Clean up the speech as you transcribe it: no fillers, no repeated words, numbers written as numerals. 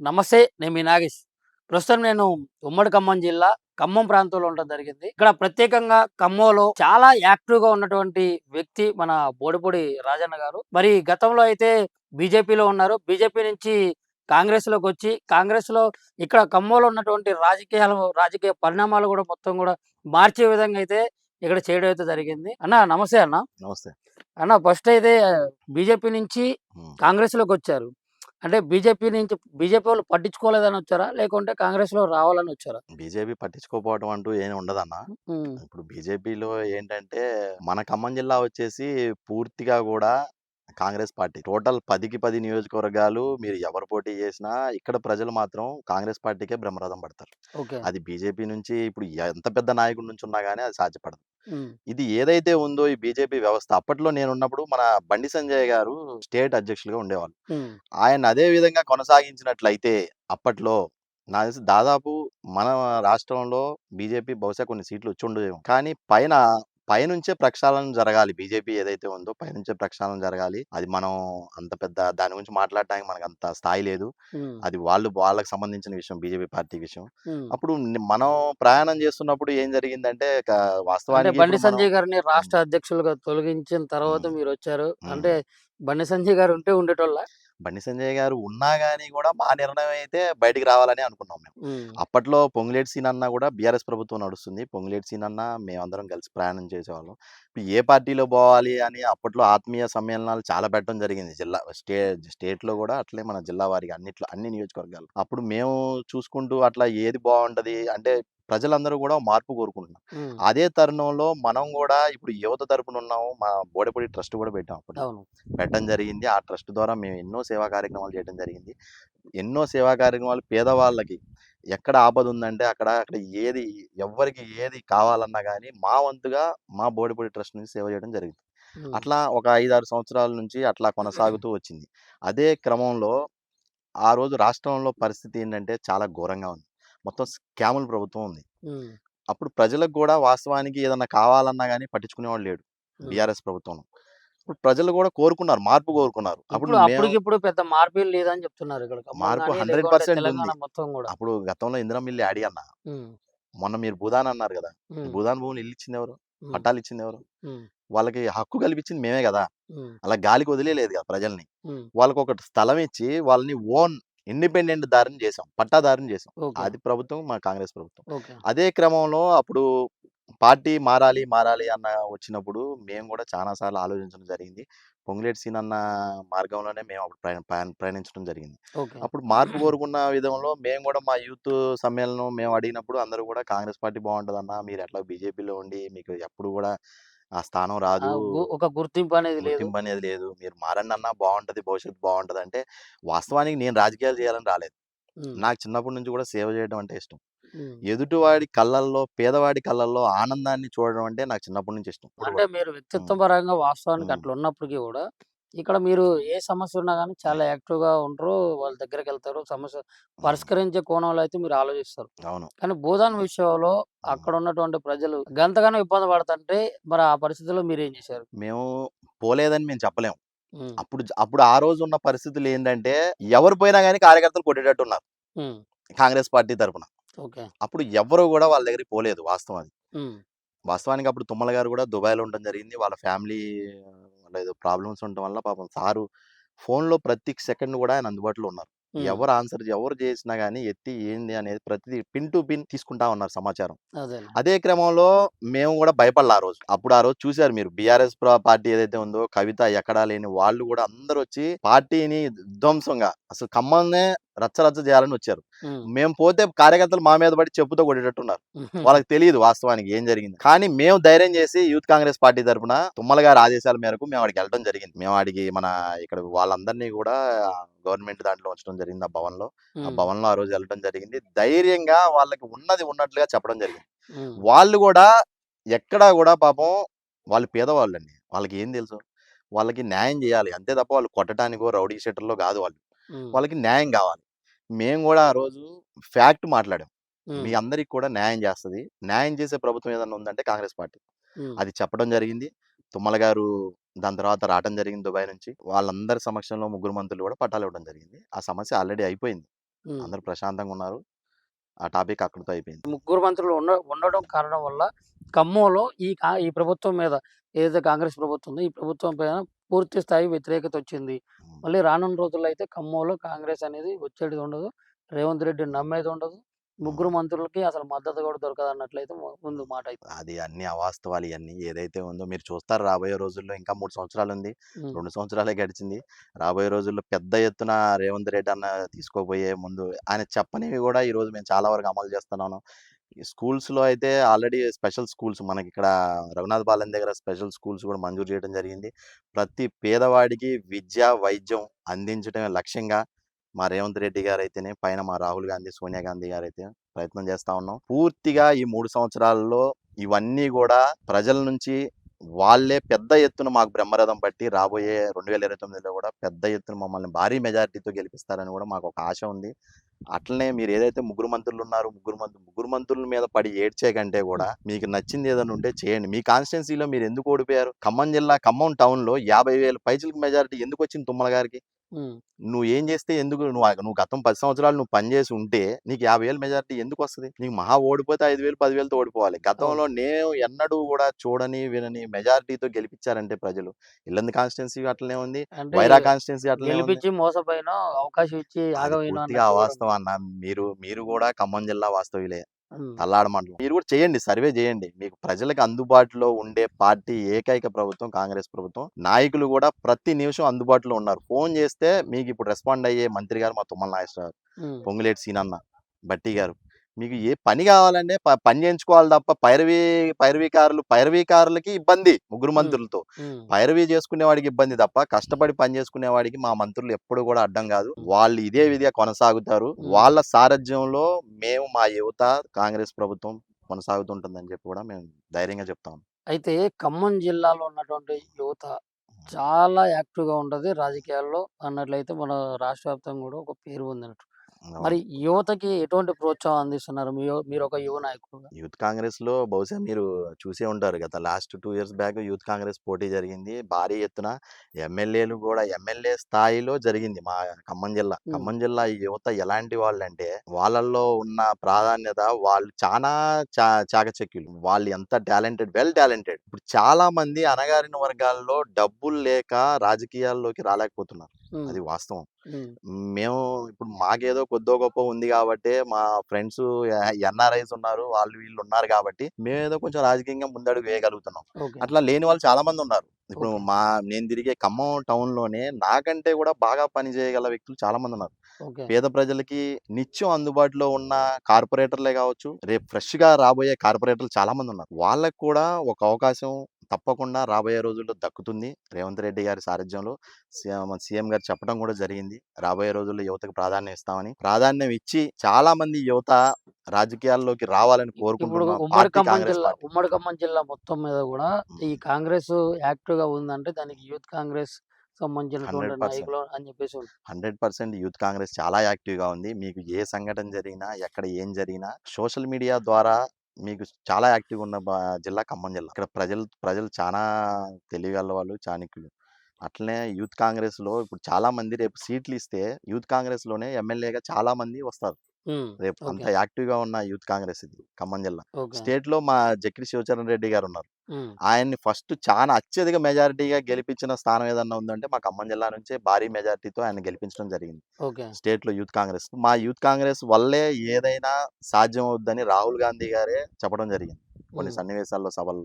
నమస్తే. నేను మీ నాగేష్. ప్రస్తుతం నేను ఉమ్మడి ఖమ్మం జిల్లా ఖమ్మం ప్రాంతంలో ఉండడం జరిగింది. ఇక్కడ ప్రత్యేకంగా ఖమ్మంలో చాలా యాక్టివ్‌గా ఉన్నటువంటి వ్యక్తి మన బోడిపూడి రాజన్న గారు. మరి గతంలో అయితే బీజేపీలో ఉన్నారు. బీజేపీ నుంచి కాంగ్రెస్‌లోకొచ్చి కాంగ్రెస్‌లో ఇక్కడ ఖమ్మంలో ఉన్నటువంటి రాజకీయ పరిణామాలు గూడా మొత్తం గూడా మార్చే విధంగా అయితే ఇక్కడ చేయడం అయితే జరిగింది. అన్న నమస్తే అన్న. నమస్తే. అన్న ఫస్ట్ అయితే బీజేపీ నుంచి హ్మ్. కాంగ్రెస్‌లోకొచ్చారు. అంటే బీజేపీ వాళ్ళు పట్టించుకోలేదని వచ్చారా? లేకుంటే కాంగ్రెస్‌లో రావాలని వచ్చారా? బీజేపీ పట్టించుకోకపోవడం అంటూ ఏమి ఉండదన్న. హ్మ్. ఇప్పుడు బీజేపీలో ఏంటంటే, మన ఖమ్మం జిల్లా వచ్చేసి పూర్తిగా గూడా కాంగ్రెస్ పార్టీ. టోటల్ 10కి 10 నియోజకవర్గాలు మీరు ఎవరు పోటీ చేసినా, ఇక్కడ ప్రజలు మాత్రం కాంగ్రెస్ పార్టీకే బ్రహ్మరథం పడతారు. ఓకే. అది బీజేపీ నుంచి ఇప్పుడు ఎంత పెద్ద నాయకుడి నుంచున్నా గాని అది సాధ్యపడదు. హ్మ్. ఇది ఏదైతే ఉందో ఈ బీజేపీ వ్యవస్థ అప్పట్లో నేనున్నప్పుడు మన బండి సంజయ్ గారు స్టేట్ అధ్యక్షులుగా ఉండేవాళ్ళు. హ్మ్. ఆయన అదే విధంగా కొనసాగించినట్లయితే అప్పట్లో నాకు తెలిసి దాదాపు మన రాష్ట్రంలో బీజేపీ బహుశా కొన్ని సీట్లు వచ్చుండేమో. కానీ పైనుంచే ప్రక్షాళన జరగాలి. బీజేపీ ఏదైతే ఉందో పైనుంచే ప్రక్షాళన జరగాలి. అది మనం అంత పెద్ద దాని గురించి మాట్లాడటానికి మనకంత స్థాయి లేదు. హ్మ్. అది వాళ్ళకి సంబంధించిన విషయం బీజేపీ పార్టీ విషయం. హ్మ్. అప్పుడు మనం ప్రయాణం చేస్తున్నప్పుడు ఏం జరిగిందంటే అంటే వాస్తవానికి బండి ఇప్పుడు మనం సంజయ్ గారిని హ్మ్. రాష్ట్ర అధ్యక్షులుగా తొలగించిన తర్వాత హ్మ్. మీరొచ్చారు. హ్మ్. అంటే బండి సంజయ్ గారు ఉంటే ఉండేటోళ్ళా? బండి సంజయ్ గారు ఉన్నా గాని గూడా మా నిర్ణయం అయితే బయటికి రావాలనే అనుకున్నాం మేము. హ్మ్. అప్పట్లో పొంగులేటి సీనన్న గూడా బీఆర్ఎస్ ప్రభుత్వం నడుస్తుంది. పొంగులేటి సీనన్న మేమందరం కలిసి ప్రయాణం చేసేవాళ్ళం. ఇప్పుడు ఏ పార్టీలో బోవాలి అని అప్పట్లో ఆత్మీయ సమ్మేళనాలు చాలా పెట్టడం జరిగింది. స్టేట్‌లో గూడా అట్లే మన జిల్లా వారీగా అన్ని నియోజకవర్గాలు. అప్పుడు మేము చూసుకుంటూ అట్లా ఏది బావుంటది అంటే ప్రజలందరూ గూడా మార్పు కోరుకుంటున్నారు. హ్మ్. అదే తరుణంలో మనం గూడా ఇప్పుడు యువత తరపున ఉన్నాము. మా బోడెపల్లి ట్రస్ట్ గూడా పెట్టాం అప్పట్లో. అవును. పెట్టడం జరిగింది. ఆ ట్రస్ట్ ద్వారా మేము ఎన్నో సేవా కార్యక్రమాలు చేయడం జరిగింది. ఎన్నో సేవా కార్యక్రమాలు పేదవాళ్ళకి ఎక్కడ ఆపదుందంటే అక్కడ ఎవ్వరికి ఏది కావాలన్నా గాని మా వంతుగా మా బోడిపూడి ట్రస్ట్ నుంచి సేవ చేయడం జరిగింది. హ్మ్. అట్లా ఒక 5, 6 సంవత్సరాల నుంచి అట్లా కొనసాగుతూ వచ్చింది. అదే క్రమంలో ఆ రోజు రాష్ట్రంలో పరిస్థితి ఏంటంటే చాలా ఘోరంగా ఉంది. మొత్తం స్కాముల ప్రభుత్వం ఉంది. హ్మ్. అప్పుడు ప్రజలకు గూడా వాస్తవానికి ఏదన్నా కావాలన్నా గాని పట్టించుకునేవాడు లేడు. హ్మ్. బీఆర్ఎస్ ప్రభుత్వంలో. ఇప్పుడు ప్రజలు గూడా కోరుకున్నారు. మార్పు కోరుకున్నారు. అప్పుడు మేము అప్పటికిప్పుడు పెద్ద మార్పేం లేదని చెప్తున్నారు ఇక్కడ ఖమ్మం మార్పు గాని, లేకుంటే 100% తెలంగాణ ఉంది. మొత్తం గూడా. అప్పుడు గతంలో ఇందిరమ్మ ఇల్లు యాడి అన్న. హ్మ్. మొన్న మీరు భూదాన్ అన్నారు గదా! హ్మ్. భూదాన్ భూములు ఇల్లిచ్చిందెవరు? హ్మ్. పట్టాలిచ్చిందెవరు? హ్మ్. వాళ్ళకి హక్కు కల్పించింది మేమే గదా! హ్మ్. అలా గాలికి వదిలేయలేదు గదా ప్రజల్ని. హ్మ్. వాళ్ళకొక స్థలం ఇచ్చి వాళ్ళని ఇండిపెండెంట్ దారిని చేసాం. పట్టాదారుని చేసాం. ఓకే. అది ప్రభుత్వం మా కాంగ్రెస్ ప్రభుత్వం. ఓకే. అదే క్రమంలో అప్పుడు పార్టీ మారాలి అన్న వచ్చినప్పుడు మేము గూడా చానా సార్లు ఆలోచించడం జరిగింది. పొంగులేటి సీనన్న మార్గంలోనే మేము అప్పుడు ప్రయాణించడం జరిగింది. ఓకే. అప్పుడు మార్పు కోరుకున్న విధంలో మేము గూడా మా యూత్ సమ్మేళనం మేము అడిగినప్పుడు అందరూ గూడా కాంగ్రెస్ పార్టీ బావుంటదన్న. మీరు ఎట్లాగో బీజేపీలో ఉండి మీకు ఎప్పుడు గూడా ఆ స్థానం ఆ! రాదు. ఒక గుర్తింపనేది లేదు. గుర్తింపనేది లేదు. మీరు మారండన్నా బావుంటది. భవిష్యత్తు బావుంటదంటే వాస్తవానికి నేను రాజకీయాలు చేయాలని రాలేదు. హ్మ్. నాకు చిన్నప్పటి నుంచి కూడా సేవ చేయడం అంటే ఇష్టం. హ్మ్. పేదవాడి కళ్ళల్లో ఆనందాన్ని చూడడం అంటే నాకు చిన్నప్పటి నుంచి ఇష్టం. ఇప్పుడు అంటే కూడా. మీరు వ్యక్తిత్వ హ్మ్. పరంగా వాస్తవానికి హ్మ్. అట్లున్నప్పటికి గూడా, ఇక్కడ మీరు ఏ సమస్య ఉన్నా గానీ చాలా హ్మ్. యాక్టివ్‌గా ఉంటరు. వాళ్ళ దగ్గరికెళ్తారు. సమస్య హ్మ్. పరిష్కరించే కోణంలో అయితే మీరు ఆలోచిస్తారు. అవును. కానీ భూదాన్ విషయంలో హ్మ్. అక్కడ ఉన్నటువంటి ప్రజలు గంతగానో ఇబ్బంది పడుతుంటే, మరి ఆ పరిస్థితిలో మీరేం జేశారు? మేము పోలేదని మేము చెప్పలేం. హ్మ్. అప్పుడు ఆ రోజున్న పరిస్థితులేంటంటే ఎవరు పోయినా గాని కార్యకర్తలు కొట్టేటట్టున్నారు. హ్మ్. కాంగ్రెస్ పార్టీ తరపున. ఓకే. అప్పుడు ఎవ్వరు గూడా వాళ్ళ దగ్గరికి పోలేదు వాస్తవం అది. హ్మ్. వాస్తవానికి అప్పుడు తుమ్మల గారు గూడా దుబాయ్‌లో ఉండడం జరిగింది. వాళ్ళ ఫ్యామిలీ వాళ్ళ ఏదో ప్రాబ్లమ్స్ ఉండటం వల్ల పాపం సారు ఫోన్‌లో ప్రతి సెకండ్ గూడా ఆయన అందుబాటులో ఉన్నారు. హ్మ్. ఎవరు చేసినా గాని ఎత్తి ఏంది అనేది ప్రతిది పిన్ టు పిన్ తీసుకుంటా ఉన్నారు సమాచారం. అదేలే. అదే క్రమంలో మేము గూడా భయపడలా ఆ రోజు. ఆ రోజు చూసారు మీరు బీఆర్ఎస్ పార్టీ ఏదైతే ఉందో కవిత ఎక్కడా లేని వాళ్ళు గూడా అందరొచ్చి పార్టీని విధ్వంసంగా అసలు ఖమ్మంనే రచ్చ చేయాలని వచ్చారు. హ్మ్. మేము పోతే కార్యకర్తలు మా మీద పడి చెప్పుతో కొట్టేటట్టున్నారు. హుహుహు. వాళ్ళకి తెలీదు వాస్తవానికి ఏం జరిగింది. కానీ మేము ధైర్యం చేసి యూత్ కాంగ్రెస్ పార్టీ తరపున తుమ్మల గారి ఆదేశాల మేరకు మేము ఆడికెళ్ళడం జరిగింది. మేము ఆడికి ఇక్కడ వాళ్ళందరినీ గూడా గవర్నమెంట్ దాంట్లో ఉంచడం జరిగింది ఆ భవన్‌లో. ఆ హ్మ్. భవన్‌లో ఆ రోజు ఎళ్ళడం జరిగింది. ధైర్యంగా వాళ్ళకి ఉన్నది ఉన్నట్లుగా చెప్పడం జరిగింది. హ్మ్. వాళ్ళు గూడా ఎక్కడా గూడా పాపం వాళ్ళు పేదవాళ్ళండి. వాళ్ళకేం తెలుసు? వాళ్ళకి న్యాయం జేయాలి. అంతే తప్ప వాళ్ళు కొట్టటానికో, రౌడీ షీటర్‌లో గాదు వాళ్ళు. హ్మ్. వాళ్ళకి న్యాయం గావాలి. మేము గూడా ఆ రోజు ఫ్యాక్ట్ మాట్లాడాం. మీ హ్మ్. అందరికి కూడా న్యాయం జేస్తది. న్యాయం చేసే ప్రభుత్వం ఏదన్నా ఉందంటే కాంగ్రెస్ పార్టీ. హ్మ్. అది చెప్పడం జరిగింది. తుమ్మల గారు దాని తర్వాత రావటం జరిగింది దుబాయ్ నుంచి. వాళ్ళందరి సమక్షంలో ముగ్గురు మంత్రులు గూడా పట్టాలివ్వడం జరిగింది. ఆ సమస్య ఆల్రెడీ అయిపోయింది. ఉమ్. అందరూ ప్రశాంతంగా ఉన్నారు. ఆ టాపిక్ అక్కడితో అయిపోయింది. ముగ్గురు మంత్రులు ఉండడం కారణం వల్ల ఖమ్మంలో ఈ ప్రభుత్వం మీద ఏదైతే కాంగ్రెస్ ప్రభుత్వం ఉందో ఈ ప్రభుత్వం పైన పూర్తి స్థాయి వ్యతిరేకత వచ్చింది. హ్మ్. మళ్ళీ రానున్న రోజుల్లో అయితే ఖమ్మంలో కాంగ్రెస్ అనేది వచ్చేటిది ఉండదు. రేవంత్ రెడ్డిని నమ్మేది ఉండదు. హ్మ్. ముగ్గురు మంత్రులకి అసలు మద్దతు కూడా దొరకదన్నట్లయితే ముందు మాట అయితే. అది అన్ని అవాస్తవాలు ఇయన్నీ. ఏదైతే ఉందో మీరు చూస్తారు రాబోయే రోజుల్లో ఇంకా 3 సంవత్సరాలుంది. హ్మ్. 2 సంవత్సరాలే గడిచింది. రాబోయే రోజుల్లో పెద్ద ఎత్తున రేవంత్ రెడ్డి అన్న తీసుకోబోయే ముందు ఆయన చెప్పనివి గూడా ఈరోజు మేము చాలా వరకు అమలు చేస్తున్నాను. ఈ స్కూల్స్‌లో అయితే ఆల్రెడీ స్పెషల్ స్కూల్స్ మనకిక్కడ రఘునాథ్ పాలెం దగ్గర స్పెషల్ స్కూల్స్ గూడా మంజూరు చేయడం జరిగింది. ప్రతి పేదవాడికి విద్య, వైద్యం అందించడమే లక్ష్యంగా మా రేవంత్ రెడ్డి గారైతేనే, పైన మా రాహుల్ గాంధీ, సోనియా గాంధీ గారైతే ప్రయత్నం చేస్తా ఉన్నాం. పూర్తిగా ఈ 3 సంవత్సరాల్లో ఇవన్నీ గూడా ప్రజల నుంచి వాళ్ళే పెద్ద ఎత్తున మాకు బ్రహ్మరథం పట్టి రాబోయే 2029లో గూడా పెద్ద ఎత్తున మమ్మల్ని భారీ మెజారిటీతో గెలిపిస్తారని గూడా మాకొక ఆశ ఉంది. అట్లనే మీరేదైతే ముగ్గురు మంత్రుల మీద పడి ఏడ్చే కంటే గూడా మీకు నచ్చింది ఏదైనా ఉంటే చేయండి. మీ కాన్స్టిట్యున్సీలో మీరెందుకు ఓడిపోయారు? ఖమ్మం జిల్లా, ఖమ్మం టౌన్‌లో 50,000 పైచిలకు మెజారిటీ ఎందుకొచ్చింది తుమ్మల గారికి? హ్మ్. నువ్వు ఏం చేస్తే ఎందుకు నువ్వు గతం 10 సంవత్సరాలు నువ్వు పని చేసి ఉంటే నీకు 50,000 మెజారిటీ ఎందుకొస్తది? నీకు మహా ఓడిపోతే 5,000, 10,000తో ఓడిపోవాలి. అవును. గతంలో నేను ఎన్నడూ గూడా చూడని, వినని మెజారిటీతో గెలిపించారంటే ప్రజలు. ఇల్లందు కాన్స్టిట్యున్సీ అట్లనే ఉంది. అంటే వైరా కాన్స్టిట్యున్సీ అట్లనే ఉంది. గెలిపించి మోసపోయిన అవకాశం ఇచ్చి అది ఆగమైనా పూర్తిగా అన్నట్టు కూడా ఉంది. అవాస్తవం అన్న. మీరు గూడా ఖమ్మం జిల్లా వాస్తవ్యులే. హ్మ్. తల్లాడ మండలం. మీరు కూడా చేయండి. సర్వే చేయండి. మీకు ప్రజలకు అందుబాటులో ఉండే పార్టీ ఏకైక ప్రభుత్వం కాంగ్రెస్ ప్రభుత్వం. నాయకులు కూడా ప్రతి నిమిషం అందుబాటులో ఉన్నారు. ఫోన్ చేస్తే మీకు ఇప్పుడు రెస్పాండ్ అయ్యే మంత్రి గారు మా తుమ్మల నాగేశ్వరరావు, హ్మ్. పొంగులేటి సీనన్న, బట్టి గారు. మీకు ఏ పని కావాలంటే పని చేయించుకోవాలి తప్ప పైరవీకారులకి ఇబ్బంది ముగ్గురు హ్మ్. మంత్రులతో. హ్మ్. పైరవీ చేసుకునేవాడికి ఇబ్బంది తప్ప కష్టపడి పని చేసుకునేవాడికి మా మంత్రులు ఎప్పుడు కూడా అడ్డం కాదు. వాళ్ళు ఇదే విధిగా కొనసాగుతారు. హ్మ్. వాళ్ళ సారథ్యంలో మేము మా యువత కాంగ్రెస్ ప్రభుత్వం కొనసాగుతుంటుందని చెప్పి కూడా మేము ధైర్యంగా చెప్తాం. అయితే ఖమ్మం జిల్లాలో ఉన్నటువంటి యువత చాలా యాక్టివ్‌గా ఉంటది రాజకీయాల్లో అన్నట్లయితే మన రాష్ట్ర వ్యాప్తంగా కూడా ఒక పేరు పొందినట్టు. మరి అవును. యువతకి ఎటువంటి ప్రోత్సాహం అందిస్తున్నారు? మీరొక యువ నాయకుడుగా? యూత్ కాంగ్రెస్‌లో బహుశా మీరు చూసే ఉంటారు. గత last 2 years back youth Congress పోటీ జరిగింది. భారీ ఎత్తున ఎమ్మెల్యేలు గూడా ఎమ్మెల్యే స్థాయిలో జరిగింది మా ఖమ్మం జిల్లా. హ్మ్. ఖమ్మం జిల్లా ఈ యువత ఎలాంటి వాళ్ళంటే, వాళ్ళల్లో ఉన్న ప్రాధాన్యత వాళ్ళు చానా చాకచక్యులు. వాళ్ళు ఎంత వెల్ టాలెంటెడ్. ఇప్పుడు చాలా మంది అణగారిన వర్గాల్లో డబ్బులు లేక రాజకీయాల్లోకి రాలేకపోతున్నారు. హ్మ్. అది వాస్తవం. హ్మ్. మేము ఇప్పుడు మాకేదో కొద్దో గొప్పో ఉంది గాబట్టే, మా ఫ్రెండ్సు ఎన్ఆర్ఐస్ ఉన్నారు. వాళ్ళు వీళ్ళు ఉన్నారు గాబట్టి, మేమేదో కొంచెం రాజకీయంగా ముందడుగు వేయగలుగుతున్నాం. ఓకే. అట్లా లేని వాళ్ళు చాలా మందున్నారు. ఇప్పుడు ఓకే. నేను తిరిగే ఖమ్మం టౌన్‌లోనే నాకంటే గూడా బాగా పని చేయగల వ్యక్తులు చాలా మందున్నారు. ఓకే. పేద ప్రజలకి నిత్యం అందుబాటులో ఉన్న కార్పొరేటర్లే గావచ్చు, రేపు ఫ్రెష్‌గా రాబోయే కార్పొరేటర్లు చాలా మందున్నారు. వాళ్ళకి కూడా ఒక అవకాశం తప్పకుండా రాబోయే రోజుల్లో దక్కుతుంది. రేవంత్ రెడ్డి గారి సారథ్యంలో సీఎం గారు చెప్పడం గూడా జరిగింది. రాబోయే రోజుల్లో యువతకు ప్రాధాన్యం ఇస్తామని. ప్రాధాన్యం ఇచ్చి చాలా మంది యువత రాజకీయాల్లోకి రావాలని ఇప్పుడు కోరుకుంటున్న పార్టీ కాంగ్రెస్ పార్టీ. ఉమ్మడి ఖమ్మం జిల్లా మొత్తం మీద గూడా ఈ హ్మ్. కాంగ్రెస్ యాక్టివ్‌గా ఉందంటే దానికి యూత్ కాంగ్రెస్ సంబంధించినటువంటి 100%. నాయకులు అని చెప్పేసి 100% యూత్ కాంగ్రెస్ చాలా యాక్టివ్‌గా ఉంది. మీకు ఏ సంఘటన జరిగినా, ఎక్కడ ఏం జరిగినా సోషల్ మీడియా ద్వారా మీకు చాలా యాక్టివ్‌గా ఉన్న జిల్లా ఖమ్మం జిల్లా. ఇక్కడ ప్రజలు ప్రజలు చానా తెలివిగలవాళ్ళు, చాణక్యులు. అట్లనే యూత్ కాంగ్రెస్‌లో ఇప్పుడు చాలా మంది రేపు సీట్లిస్తే యూత్ కాంగ్రెస్‌లోనే ఎమ్మెల్యేగా చాలా మంది వస్తారు. హ్మ్. రేపు అంత ఓకే. యాక్టివ్‌గా ఉన్న యూత్ కాంగ్రెస్ ఇది ఖమ్మం జిల్లా. ఓకే. స్టేట్‌లో మా జక్కిడి శివచరణ్ రెడ్డి గారున్నారు. హ్మ్. ఆయన్ని ఫస్ట్ చానా అత్యధిక మెజారిటీగా గెలిపించిన స్థానం ఏదన్నా ఉందంటే మా ఖమ్మం జిల్లా నుంచే భారీ మెజారిటీతో ఆయన్ని గెలిపించడం జరిగింది. ఓకే. స్టేట్‌లో యూత్ కాంగ్రెస్. మా యూత్ కాంగ్రెస్ వల్లే ఏదైనా సాధ్యం అవుద్దని రాహుల్ గాంధీ గారే చెప్పడం జరిగింది. కొన్ని హ్మ్. సన్నివేశాల్లో సభల్లో.